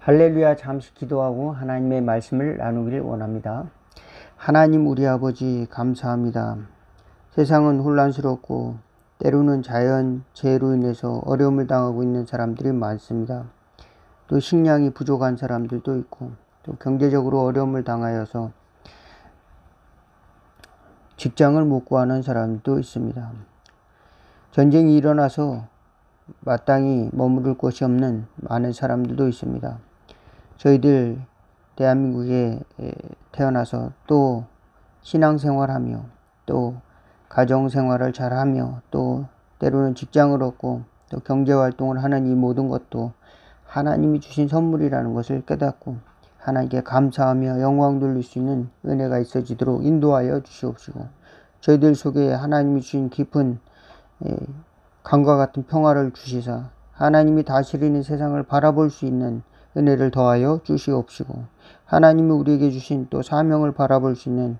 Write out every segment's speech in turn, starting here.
할렐루야. 잠시 기도하고 하나님의 말씀을 나누기를 원합니다. 하나님 우리 아버지 감사합니다. 세상은 혼란스럽고 때로는 자연재해로 인해서 어려움을 당하고 있는 사람들이 많습니다. 또 식량이 부족한 사람들도 있고 또 경제적으로 어려움을 당하여서 직장을 못 구하는 사람도 있습니다. 전쟁이 일어나서 마땅히 머무를 곳이 없는 많은 사람들도 있습니다. 저희들 대한민국에 태어나서 또 신앙생활하며 또 가정생활을 잘하며 또 때로는 직장을 얻고 또 경제활동을 하는 이 모든 것도 하나님이 주신 선물이라는 것을 깨닫고 하나님께 감사하며 영광 돌릴 수 있는 은혜가 있어지도록 인도하여 주시옵시고, 저희들 속에 하나님이 주신 깊은 강과 같은 평화를 주시사 하나님이 다스리는 세상을 바라볼 수 있는 은혜를 더하여 주시옵시고, 하나님이 우리에게 주신 또 사명을 바라볼 수 있는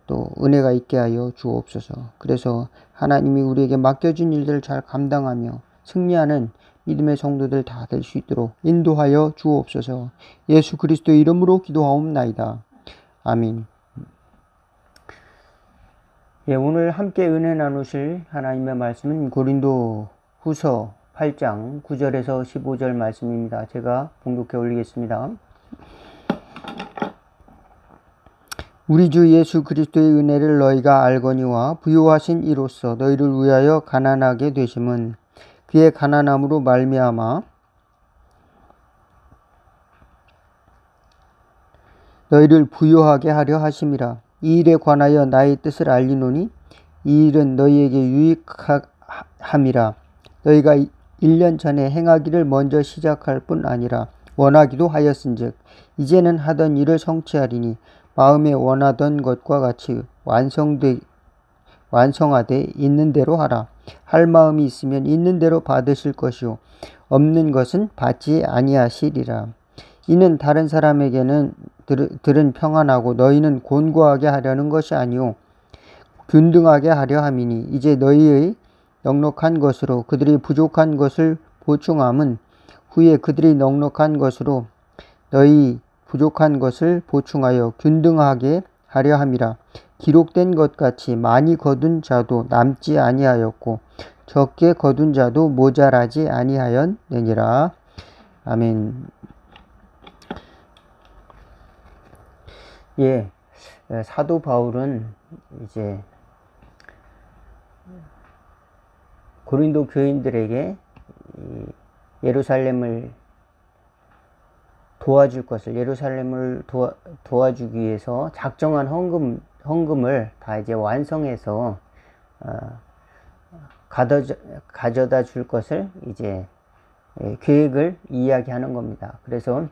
또 은혜가 있게 하여 주옵소서. 그래서 하나님이 우리에게 맡겨진 일들을 잘 감당하며 승리하는 믿음의 성도들 다 될 수 있도록 인도하여 주옵소서. 예수 그리스도의 이름으로 기도하옵나이다. 아멘. 오늘 함께 은혜 나누실 하나님의 말씀은 고린도 후서 8장 9절에서 15절 말씀입니다. 제가 봉독해 올리겠습니다. 우리 주 예수 그리스도의 은혜를 너희가 알거니와 부요하신 이로써 너희를 위하여 가난하게 되심은 그의 가난함으로 말미암아 너희를 부요하게 하려 하심이라. 이 일에 관하여 나의 뜻을 알리노니 이 일은 너희에게 유익함이라. 너희가 1년 전에 행하기를 먼저 시작할 뿐 아니라 원하기도 하였은즉 이제는 하던 일을 성취하리니 마음에 원하던 것과 같이 완성하되 있는 대로 하라. 할 마음이 있으면 있는 대로 받으실 것이요 없는 것은 받지 아니하시리라. 이는 다른 사람에게는 들은 평안하고 너희는 곤고하게 하려는 것이 아니요 균등하게 하려 함이니 이제 너희의 넉넉한 것으로 그들이 부족한 것을 보충함은 후에 그들이 넉넉한 것으로 너희 부족한 것을 보충하여 균등하게 하려 함이라. 기록된 것 같이 많이 거둔 자도 남지 아니하였고 적게 거둔 자도 모자라지 아니하였느니라. 아멘. 사도 바울은 이제 고린도 교인들에게 예루살렘을 도와줄 것을, 예루살렘을 도와주기 위해서 작정한 헌금을 다 이제 완성해서 가져다 줄 것을 이제 계획을 이야기하는 겁니다. 그래서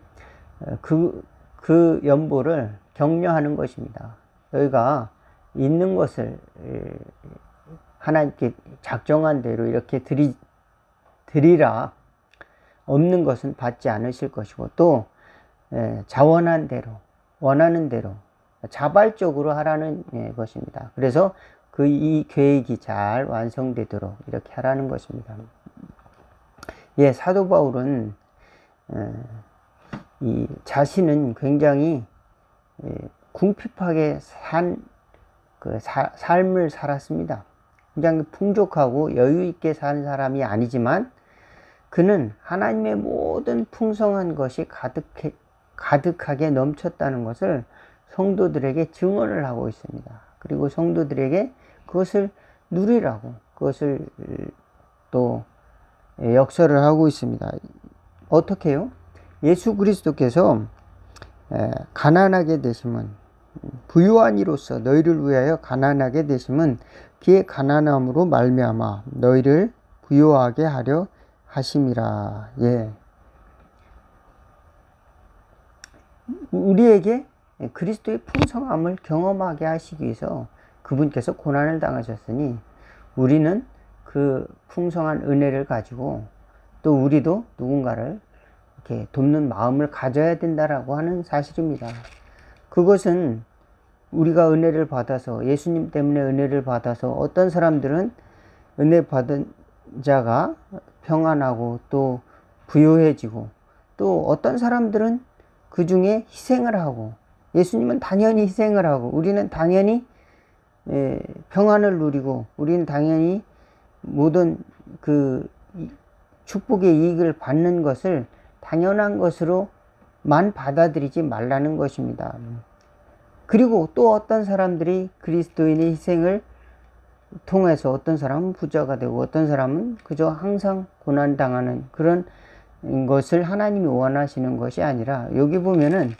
그 연보를 격려하는 것입니다. 너희가 있는 것을 하나님께 작정한 대로 이렇게 드리라. 없는 것은 받지 않으실 것이고 또 자원한 대로 원하는 대로 자발적으로 하라는 것입니다. 그래서 이 계획이 잘 완성되도록 이렇게 하라는 것입니다. 사도 바울은 이 자신은 굉장히 궁핍하게 산 삶을 살았습니다. 굉장히 풍족하고 여유 있게 산 사람이 아니지만 그는 하나님의 모든 풍성한 것이 가득하게 넘쳤다는 것을 성도들에게 증언을 하고 있습니다. 그리고 성도들에게 그것을 누리라고 그것을 또 역설을 하고 있습니다. 어떻게요? 예수 그리스도께서 가난하게 되심은 부유한 이로서 너희를 위하여 가난하게 되심은 그의 가난함으로 말미암아 너희를 부유하게 하려 하심이라. 우리에게 그리스도의 풍성함을 경험하게 하시기 위해서 그분께서 고난을 당하셨으니 우리는 그 풍성한 은혜를 가지고 또 우리도 누군가를 이렇게 돕는 마음을 가져야 된다라고 하는 사실입니다. 그것은 우리가 은혜를 받아서 예수님 때문에 은혜를 받아서 어떤 사람들은 은혜 받은 자가 평안하고 또 부유해지고 또 어떤 사람들은 그 중에 희생을 하고, 예수님은 당연히 희생을 하고, 우리는 당연히 평안을 누리고, 우리는 당연히 모든 그 축복의 이익을 받는 것을 당연한 것으로만 받아들이지 말라는 것입니다. 그리고 또 어떤 사람들이 그리스도인의 희생을 통해서 어떤 사람은 부자가 되고 어떤 사람은 그저 항상 고난당하는 그런 것을 하나님이 원하시는 것이 아니라, 여기 보면은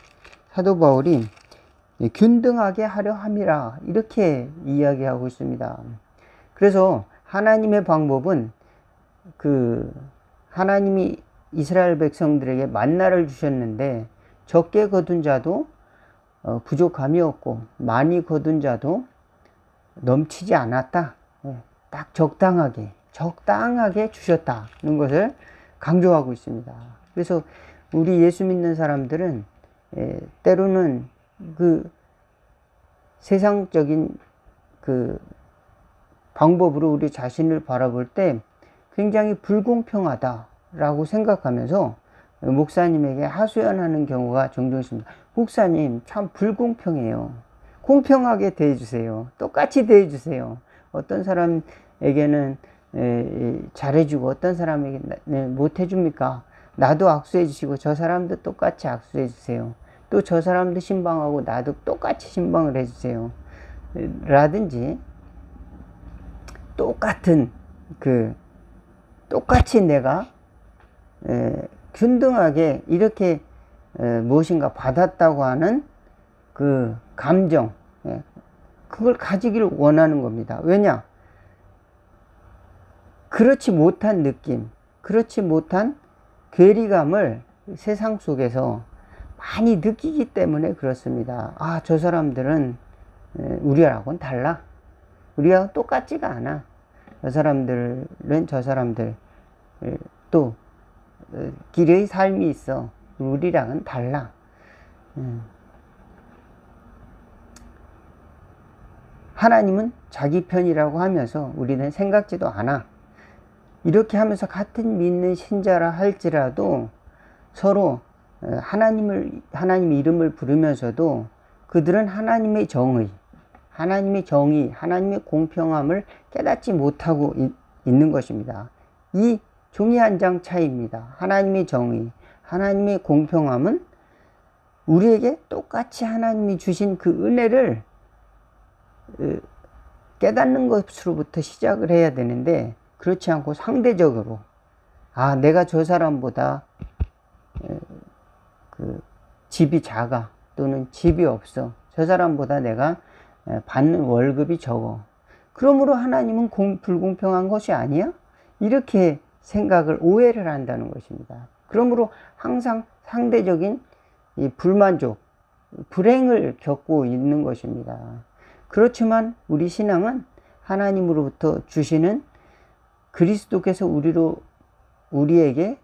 사도 바울이 균등하게 하려 함이라 이렇게 이야기하고 있습니다. 그래서 하나님의 방법은 하나님이 이스라엘 백성들에게 만나를 주셨는데, 적게 거둔 자도 부족함이 없고 많이 거둔 자도 넘치지 않았다. 딱 적당하게 주셨다는 것을 강조하고 있습니다. 그래서 우리 예수 믿는 사람들은 때로는 그 세상적인 그 방법으로 우리 자신을 바라볼 때 굉장히 불공평하다라고 생각하면서 목사님에게 하소연하는 경우가 종종 있습니다. 목사님, 참 불공평해요. 공평하게 대해주세요. 똑같이 대해주세요. 어떤 사람에게는 잘해주고 어떤 사람에게는 못해줍니까? 나도 악수해주시고 저 사람도 똑같이 악수해주세요. 또 저 사람도 신방하고 나도 똑같이 신방을 해주세요. 라든지, 똑같이 내가 균등하게 이렇게 무엇인가 받았다고 하는 그 감정, 그걸 가지기를 원하는 겁니다. 왜냐? 그렇지 못한 느낌, 그렇지 못한 괴리감을 세상 속에서 많이 느끼기 때문에 그렇습니다. 아, 저 사람들은 우리하고는 달라. 우리하고 똑같지가 않아. 저 사람들은 저 사람들 또 길의 삶이 있어. 우리랑은 달라. 하나님은 자기 편이라고 하면서 우리는 생각지도 않아. 이렇게 하면서 같은 믿는 신자라 할지라도 서로 하나님의 이름을 부르면서도 그들은 하나님의 정의, 하나님의 공평함을 깨닫지 못하고 있는 것입니다. 이 종이 한 장 차이입니다. 하나님의 정의, 하나님의 공평함은 우리에게 똑같이 하나님이 주신 그 은혜를 깨닫는 것으로부터 시작을 해야 되는데, 그렇지 않고 상대적으로, 아, 내가 저 사람보다 집이 작아, 또는 집이 없어, 저 사람보다 내가 받는 월급이 적어, 그러므로 하나님은 불공평한 것이 아니야? 이렇게 생각을, 오해를 한다는 것입니다. 그러므로 항상 상대적인 이 불만족, 불행을 겪고 있는 것입니다. 그렇지만 우리 신앙은 하나님으로부터 주시는 그리스도께서 우리에게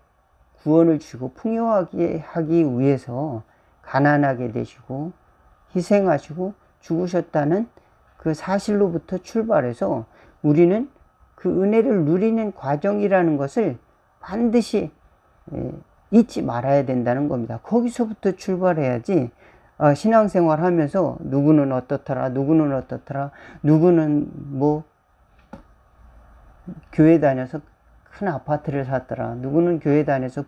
구원을 주시고 풍요하게 하기 위해서 가난하게 되시고 희생하시고 죽으셨다는 그 사실로부터 출발해서 우리는 그 은혜를 누리는 과정이라는 것을 반드시 잊지 말아야 된다는 겁니다. 거기서부터 출발해야지 신앙생활 하면서 누구는 어떻더라, 누구는 뭐 교회 다녀서 큰 아파트를 샀더라, 누구는 교회 다녀서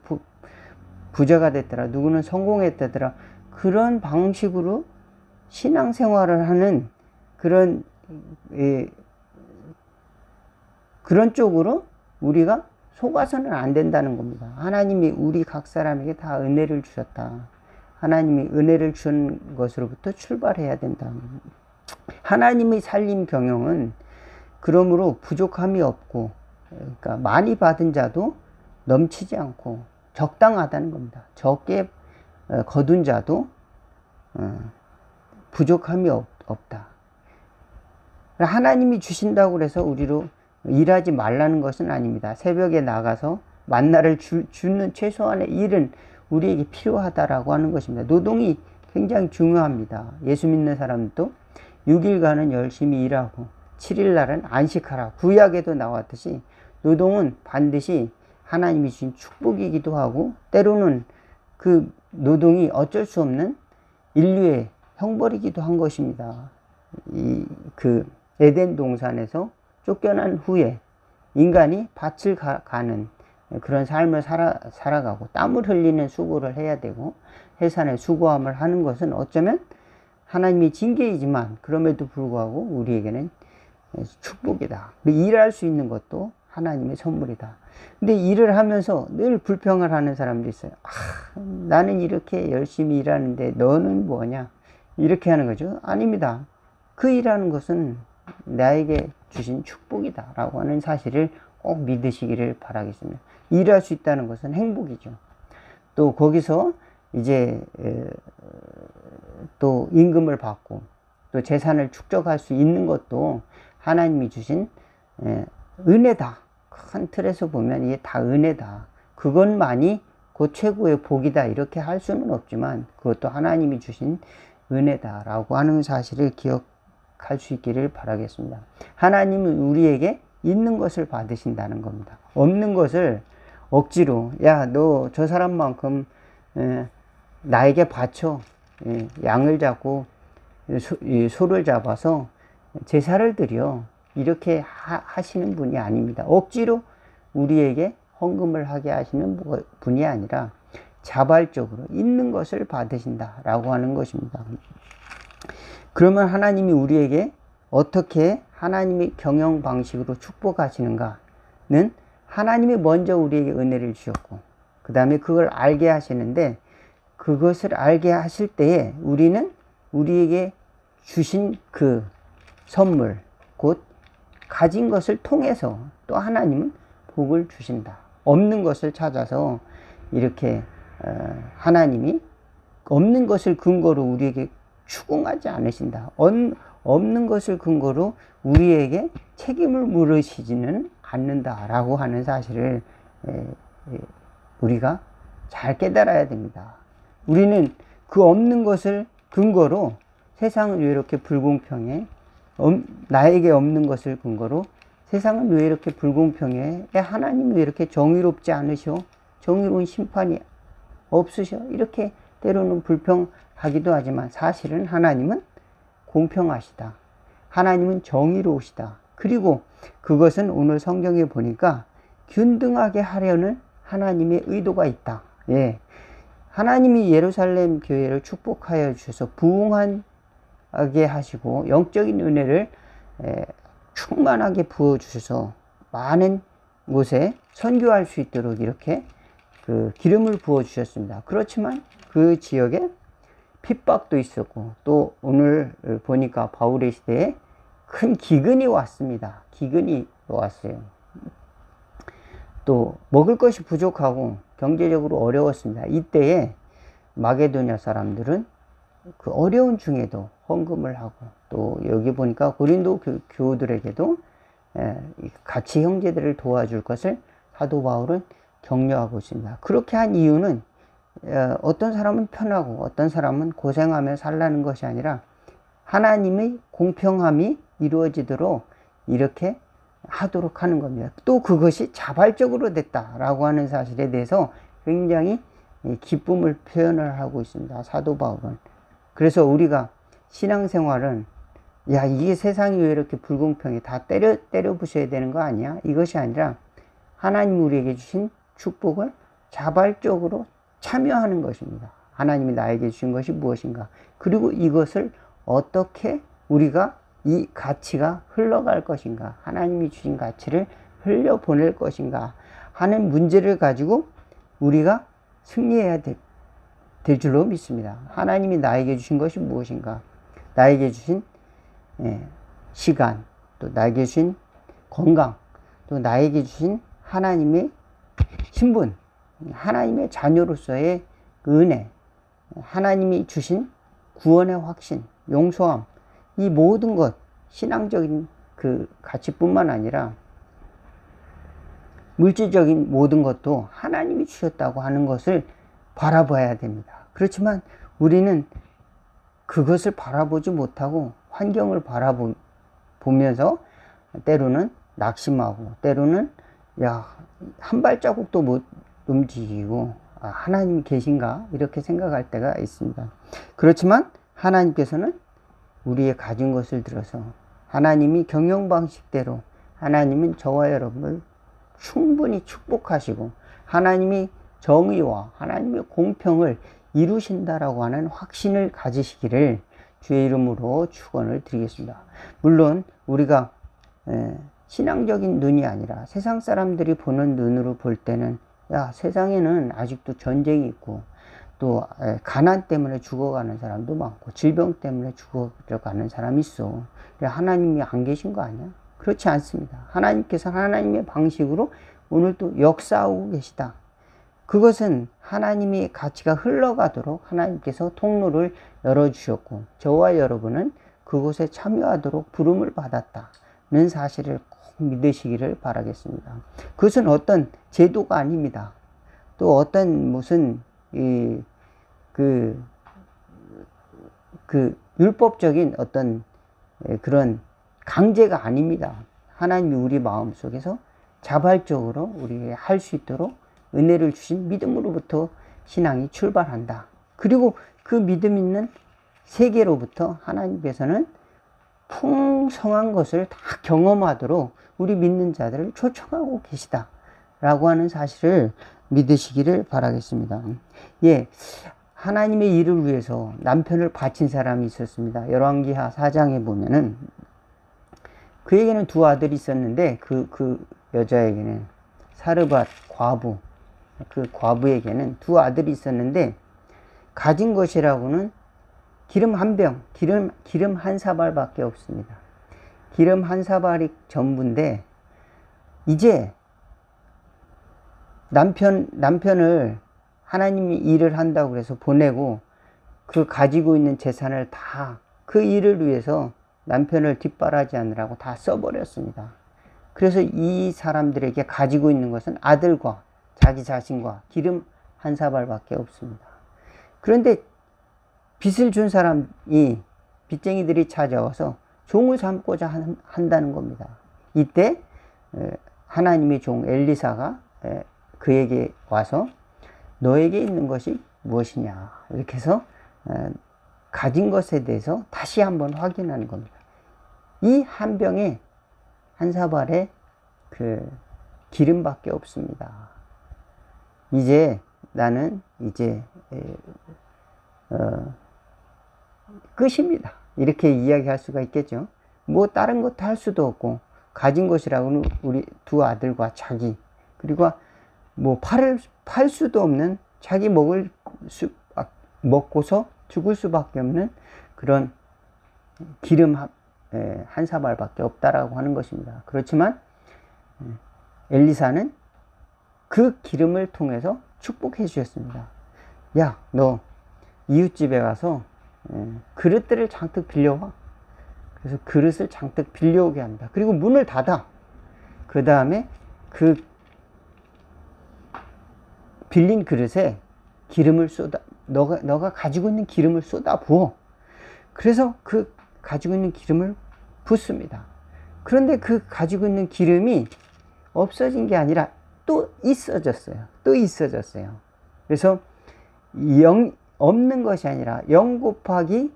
부자가 됐더라, 누구는 성공했다더라, 그런 방식으로 신앙생활을 하는 그런 쪽으로 우리가 속아서는 안 된다는 겁니다. 하나님이 우리 각 사람에게 다 은혜를 주셨다. 하나님이 은혜를 준 것으로부터 출발해야 된다. 하나님의 살림 경영은 그러므로 부족함이 없고, 그러니까 많이 받은 자도 넘치지 않고 적당하다는 겁니다. 적게 거둔 자도 부족함이 없다. 하나님이 주신다고 해서 우리로 일하지 말라는 것은 아닙니다. 새벽에 나가서 만나를 주는 최소한의 일은 우리에게 필요하다라고 하는 것입니다. 노동이 굉장히 중요합니다. 예수 믿는 사람도 6일간은 열심히 일하고 7일날은 안식하라. 구약에도 나왔듯이 노동은 반드시 하나님이 주신 축복이기도 하고, 때로는 그 노동이 어쩔 수 없는 인류의 형벌이기도 한 것입니다. 그 에덴 동산에서 쫓겨난 후에 인간이 밭을 가는 그런 삶을 살아가고 땀을 흘리는 수고를 해야 되고 해산의 수고함을 하는 것은 어쩌면 하나님의 징계이지만 그럼에도 불구하고 우리에게는 축복이다. 일할 수 있는 것도 하나님의 선물이다. 근데 일을 하면서 늘 불평을 하는 사람도 있어요. 나는 이렇게 열심히 일하는데 너는 뭐냐? 이렇게 하는 거죠. 아닙니다. 그 일하는 것은 나에게 주신 축복이다 라고 하는 사실을 꼭 믿으시기를 바라겠습니다. 일할 수 있다는 것은 행복이죠. 또 거기서 이제 또 임금을 받고 또 재산을 축적할 수 있는 것도 하나님이 주신 은혜다. 큰 틀에서 보면 이게 다 은혜다. 그것만이 그 최고의 복이다. 이렇게 할 수는 없지만 그것도 하나님이 주신 은혜다 라고 하는 사실을 기억할 수 있기를 바라겠습니다. 하나님은 우리에게 있는 것을 받으신다는 겁니다. 없는 것을 억지로 야, 너 저 사람만큼 나에게 바쳐 양을 잡고 소를 잡아서 제사를 드려 이렇게 하시는 분이 아닙니다. 억지로 우리에게 헌금을 하게 하시는 분이 아니라 자발적으로 있는 것을 받으신다라고 하는 것입니다. 그러면 하나님이 우리에게 어떻게 하나님의 경영 방식으로 축복하시는가는 하나님이 먼저 우리에게 은혜를 주셨고 그 다음에 그걸 알게 하시는데 그것을 알게 하실 때에 우리는 우리에게 주신 그 선물 곧 가진 것을 통해서 또 하나님은 복을 주신다. 없는 것을 찾아서 이렇게 하나님이 없는 것을 근거로 우리에게 추궁하지 않으신다. 없는 것을 근거로 우리에게 책임을 물으시지는 않는다라고 하는 사실을 우리가 잘 깨달아야 됩니다. 우리는 그 없는 것을 근거로 세상은 왜 이렇게 불공평해? 나에게 없는 것을 근거로 세상은 왜 이렇게 불공평해? 하나님은 왜 이렇게 정의롭지 않으셔? 정의로운 심판이 없으셔? 이렇게 때로는 불평하기도 하지만 사실은 하나님은 공평하시다. 하나님은 정의로우시다. 그리고 그것은 오늘 성경에 보니까 균등하게 하려는 하나님의 의도가 있다. 예. 하나님이 예루살렘 교회를 축복하여 주셔서 부흥하게 하시고 영적인 은혜를 충만하게 부어주셔서 많은 곳에 선교할 수 있도록 이렇게 그 기름을 부어주셨습니다. 그렇지만 그 지역에 핍박도 있었고 또 오늘 보니까 바울의 시대에 큰 기근이 왔습니다. 기근이 왔어요. 또 먹을 것이 부족하고 경제적으로 어려웠습니다. 이때에 마게도냐 사람들은 그 어려운 중에도 헌금을 하고 또 여기 보니까 고린도 교우들에게도 같이 형제들을 도와줄 것을 사도 바울은 격려하고 있습니다. 그렇게 한 이유는 어떤 사람은 편하고 어떤 사람은 고생하며 살라는 것이 아니라 하나님의 공평함이 이루어지도록 이렇게 하도록 하는 겁니다. 또 그것이 자발적으로 됐다라고 하는 사실에 대해서 굉장히 기쁨을 표현을 하고 있습니다. 사도 바울은. 그래서 우리가 신앙생활은 야, 이게 세상이 왜 이렇게 불공평해? 다 때려 부셔야 되는 거 아니야? 이것이 아니라 하나님 우리에게 주신 축복을 자발적으로 참여하는 것입니다. 하나님이 나에게 주신 것이 무엇인가? 그리고 이것을 어떻게 우리가 이 가치가 흘러갈 것인가? 하나님이 주신 가치를 흘려보낼 것인가? 하는 문제를 가지고 우리가 승리해야 될 줄로 믿습니다. 하나님이 나에게 주신 것이 무엇인가? 나에게 주신 시간, 또 나에게 주신 건강, 또 나에게 주신 하나님의 신분, 하나님의 자녀로서의 은혜, 하나님이 주신 구원의 확신, 용서함, 이 모든 것, 신앙적인 그 가치뿐만 아니라 물질적인 모든 것도 하나님이 주셨다고 하는 것을 바라봐야 됩니다. 그렇지만 우리는 그것을 바라보지 못하고 환경을 바라보면서 때로는 낙심하고 때로는 야, 한 발자국도 못 움직이고 하나님이 계신가? 이렇게 생각할 때가 있습니다. 그렇지만 하나님께서는 우리의 가진 것을 들어서 하나님이 경영 방식대로 하나님은 저와 여러분을 충분히 축복하시고 하나님이 정의와 하나님의 공평을 이루신다라고 하는 확신을 가지시기를 주의 이름으로 축원을 드리겠습니다. 물론 우리가 신앙적인 눈이 아니라 세상 사람들이 보는 눈으로 볼 때는 야, 세상에는 아직도 전쟁이 있고 또 가난 때문에 죽어가는 사람도 많고 질병 때문에 죽어가는 사람이 있어. 하나님이 안 계신 거 아니야? 그렇지 않습니다. 하나님께서 하나님의 방식으로 오늘도 역사하고 계시다. 그것은 하나님의 가치가 흘러가도록 하나님께서 통로를 열어주셨고 저와 여러분은 그곳에 참여하도록 부름을 받았다는 사실을 꼭 믿으시기를 바라겠습니다. 그것은 어떤 제도가 아닙니다. 또 어떤 무슨 율법적인 어떤 그런 강제가 아닙니다. 하나님이 우리 마음속에서 자발적으로 우리에게 할 수 있도록 은혜를 주신 믿음으로부터 신앙이 출발한다. 그리고 그 믿음 있는 세계로부터 하나님께서는 풍성한 것을 다 경험하도록 우리 믿는 자들을 초청하고 계시다 라고 하는 사실을 믿으시기를 바라겠습니다. 예, 하나님의 일을 위해서 남편을 바친 사람이 있었습니다. 열왕기하 4장에 보면은 그에게는 두 아들이 있었는데 그 여자에게는 사르밧 과부, 그 과부에게는 두 아들이 있었는데 가진 것이라고는 기름 한 병, 기름 한 사발밖에 없습니다. 기름 한 사발이 전부인데 이제 남편을 하나님이 일을 한다고 해서 보내고 그 가지고 있는 재산을 다 그 일을 위해서 남편을 뒷바라지하느라고 다 써버렸습니다. 그래서 이 사람들에게 가지고 있는 것은 아들과 자기 자신과 기름 한 사발밖에 없습니다. 그런데 빚을 준 사람이 빚쟁이들이 찾아와서 종을 삼고자 한다는 겁니다. 이때 하나님의 종 엘리사가 그에게 와서 너에게 있는 것이 무엇이냐 이렇게 해서 가진 것에 대해서 다시 한번 확인하는 겁니다. 이 한 병에 한 사발에 그 기름밖에 없습니다. 이제 나는 이제 끝입니다. 이렇게 이야기할 수가 있겠죠. 뭐 다른 것도 할 수도 없고 가진 것이라고는 우리 두 아들과 자기 그리고 뭐 팔 수도 없는 자기 먹고서 죽을 수밖에 없는 그런 기름 한 사발밖에 없다라고 하는 것입니다. 그렇지만 엘리사는 그 기름을 통해서 축복해 주셨습니다. 야, 너 이웃집에 가서 그릇들을 잔뜩 빌려와. 그래서 그릇을 잔뜩 빌려오게 한다. 그리고 문을 닫아. 그 다음에 그 빌린 그릇에 기름을 너가 가지고 있는 기름을 쏟아 부어. 그래서 그 가지고 있는 기름을 붓습니다. 그런데 그 가지고 있는 기름이 없어진 게 아니라 또 있어졌어요. 그래서 없는 것이 아니라 0 곱하기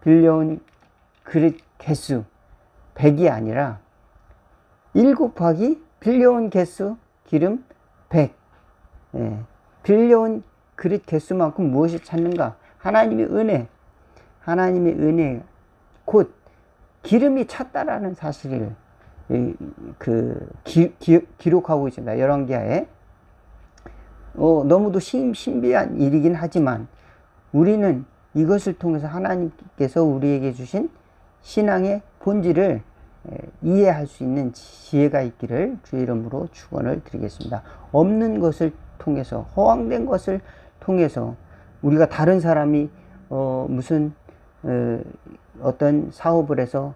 빌려온 그릇 개수 100이 아니라 1 곱하기 빌려온 개수 기름 100. 빌려온 그릇 개수만큼 무엇이 찾는가? 하나님의 은혜, 곧 기름이 찼다라는 사실을 기록하고 있습니다. 열왕기하에. 너무도 신비한 일이긴 하지만 우리는 이것을 통해서 하나님께서 우리에게 주신 신앙의 본질을 이해할 수 있는 지혜가 있기를 주의 이름으로 축원을 드리겠습니다. 없는 것을 통해서 허황된 것을 통해서 우리가 다른 사람이 무슨 어떤 사업을 해서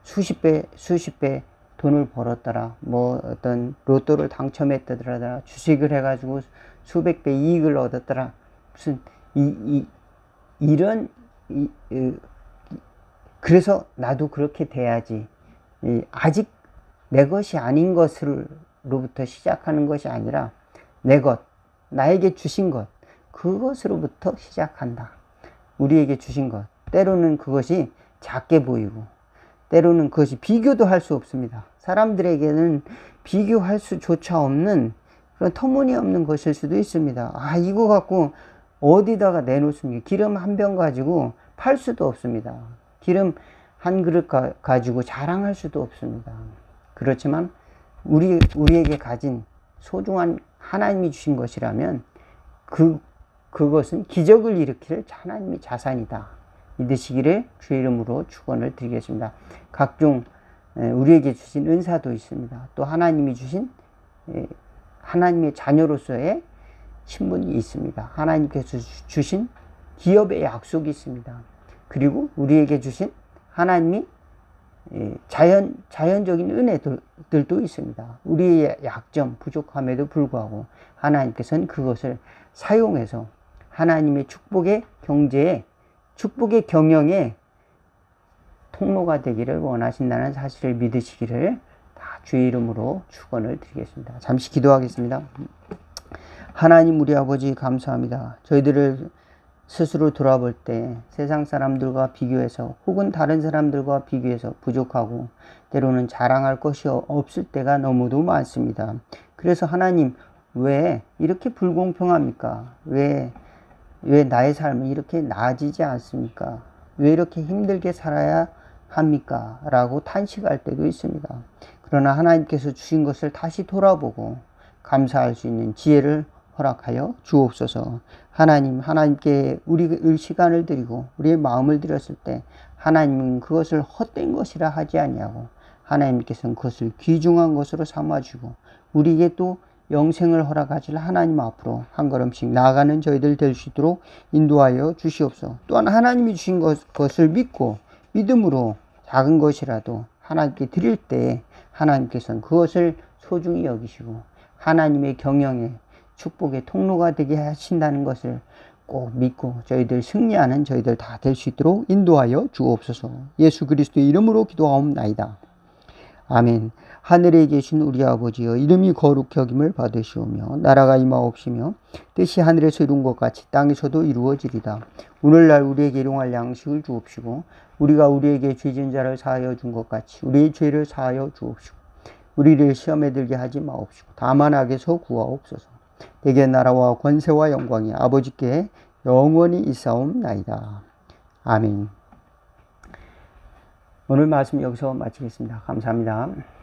수십 배 돈을 벌었더라, 뭐 어떤 로또를 당첨했다더라, 주식을 해가지고 수백 배 이익을 얻었더라, 무슨 이런 그래서 나도 그렇게 돼야지. 아직 내 것이 아닌 것으로부터 시작하는 것이 아니라 내 것, 나에게 주신 것, 그것으로부터 시작한다. 우리에게 주신 것, 때로는 그것이 작게 보이고 때로는 그것이 비교도 할 수 없습니다. 사람들에게는 비교할 수조차 없는 그런 터무니없는 것일 수도 있습니다. 아, 이거 갖고 어디다가 내놓습니까? 기름 한 병 가지고 팔 수도 없습니다. 기름 한 그릇 가지고 자랑할 수도 없습니다. 그렇지만 우리에게 가진 소중한 하나님이 주신 것이라면 그것은 기적을 일으킬 하나님의 자산이다. 믿으시기를 주의 이름으로 축원을 드리겠습니다. 각종 우리에게 주신 은사도 있습니다. 또 하나님이 주신 하나님의 자녀로서의 신분이 있습니다. 하나님께서 주신 기업의 약속이 있습니다. 그리고 우리에게 주신 하나님이 자연적인 은혜들도 있습니다. 우리의 약점, 부족함에도 불구하고 하나님께서는 그것을 사용해서 하나님의 축복의 경제에, 축복의 경영에 통로가 되기를 원하신다는 사실을 믿으시기를 다 주의 이름으로 축원을 드리겠습니다. 잠시 기도하겠습니다. 하나님 우리 아버지 감사합니다. 저희들을 스스로 돌아볼 때 세상 사람들과 비교해서 혹은 다른 사람들과 비교해서 부족하고 때로는 자랑할 것이 없을 때가 너무도 많습니다. 그래서 하나님 왜 이렇게 불공평합니까? 왜 나의 삶은 이렇게 나아지지 않습니까? 왜 이렇게 힘들게 살아야 합니까? 라고 탄식할 때도 있습니다. 그러나 하나님께서 주신 것을 다시 돌아보고 감사할 수 있는 지혜를 허락하여 주옵소서. 하나님께 우리 시간을 드리고 우리의 마음을 드렸을 때 하나님은 그것을 헛된 것이라 하지 아니하고 하나님께서는 그것을 귀중한 것으로 삼아주고 우리에게 또 영생을 허락하실 하나님 앞으로 한 걸음씩 나아가는 저희들 될 수 있도록 인도하여 주시옵소서. 또한 하나님이 주신 것을 믿고 믿음으로 작은 것이라도 하나님께 드릴 때 하나님께서는 그것을 소중히 여기시고 하나님의 경영에 축복의 통로가 되게 하신다는 것을 꼭 믿고 저희들 승리하는 저희들 다 될 수 있도록 인도하여 주옵소서. 예수 그리스도의 이름으로 기도하옵나이다. 아멘. 하늘에 계신 우리 아버지여, 이름이 거룩히 여김을 받으시오며 나라가 임하옵시며 뜻이 하늘에서 이룬 것 같이 땅에서도 이루어지리다. 오늘날 우리에게 일용할 양식을 주옵시고 우리가 우리에게 죄 지은 자를 사하여 준 것 같이 우리의 죄를 사하여 주옵시고 우리를 시험에 들게 하지 마옵시고 다만 악에서 구하옵소서. 대개 나라와 권세와 영광이 아버지께 영원히 있사옵나이다. 아멘. 오늘 말씀 여기서 마치겠습니다. 감사합니다.